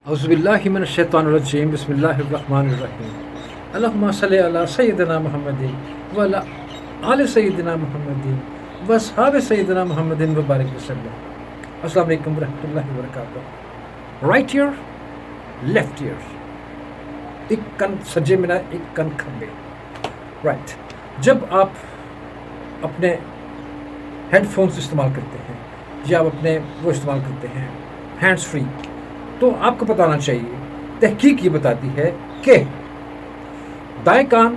اعوذ باللہ من الشیطان الرجیم بسم اللہ الرحمن الرحیم اللہم صلی علی سیدنا محمد وعلی آل سیدنا محمد واصحاب سیدنا محمد وبارک وسلم۔ السلام علیکم ورحمۃ اللہ وبرکاتہ۔ رائٹ ایئر لیفٹ ایئر، ایک کن سجے منا ایک کن کھمبے۔ رائٹ، جب آپ اپنے ہیڈ فونس استعمال کرتے ہیں یا آپ اپنے وہ استعمال کرتے ہیں ہینڈس فری، تو آپ کو بتانا چاہیے، تحقیق یہ بتاتی ہے کہ دائیں کان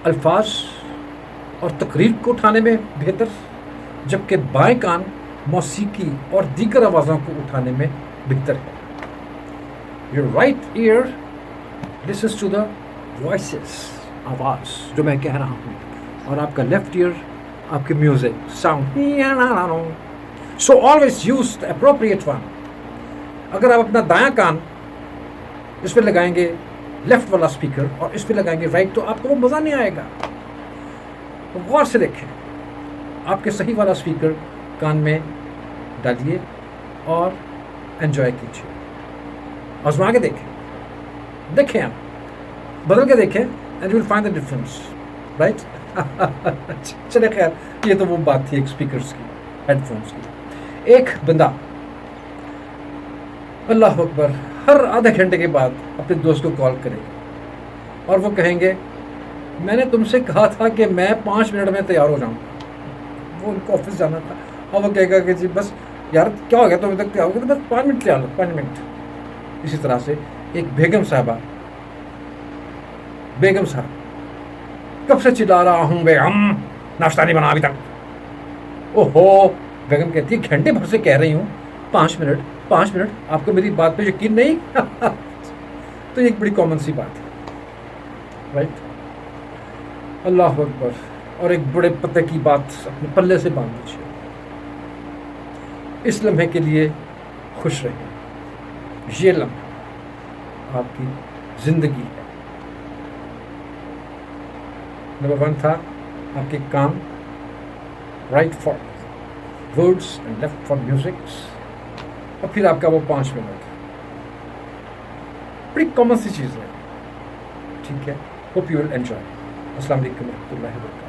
الفاظ اور تقریر کو اٹھانے میں بہتر، جبکہ بائیں کان موسیقی اور دیگر آوازوں کو اٹھانے میں بہتر ہے۔ Your right ear listens to the voices، آواز جو میں کہہ رہا ہوں، اور آپ کا لیفٹ ایئر آپ کے music sound. So always use the appropriate one۔ اگر آپ اپنا دایاں کان اس پہ لگائیں گے لیفٹ والا اسپیکر اور اس پہ لگائیں گے رائٹ، تو آپ کو وہ مزہ نہیں آئے گا۔ غور سے دیکھیں، آپ کے صحیح والا اسپیکر کان میں ڈالیے اور انجوائے کیجیے، آزما کے دیکھیں آپ بدل کے دیکھیں and you will find the difference, right. چلے خیر، یہ تو وہ بات تھی ایک اسپیکرس کی، ہیڈ فونس کی۔ ایک بندہ اللہ اکبر ہر آدھے گھنٹے کے بعد اپنے دوست کو کال کرے گا اور وہ کہیں گے میں نے تم سے کہا تھا کہ میں 5 منٹ میں تیار ہو جاؤں، وہ ان کو آفس جانا تھا، اور وہ کہے گا کہ جی بس یار کیا ہو گیا، تم ابھی تک تیار ہو گیا، تو بس 5 منٹ تیار لو، 5 منٹ۔ اسی طرح سے ایک بیگم صاحب کب سے چلا رہا ہوں بیگم ناشتہ نہیں بنا ابھی تک۔ اوہو، بیگم کہتی ہے گھنٹے بھر سے کہہ رہی ہوں 5 منٹ 5 منٹ، آپ کو میری بات پہ یقین نہیں؟ تو یہ ایک بڑی کامن سی بات ہے، رائٹ۔ اللہ اکبر۔ اور ایک بڑے پتے کی بات اپنے پلے سے باندھ دیجیے، اس لمحے کے لیے خوش رہیں، یہ لمحہ آپ کی زندگی ہے۔ نمبر 1 تھا آپ کے کان، right for words and left for musics, اور پھر آپ کا وہ 5 منٹ، بڑی کامن سی چیز ہے، ٹھیک ہے۔ Hope you will enjoy. السلام علیکم ورحمۃ اللہ وبرکاتہ۔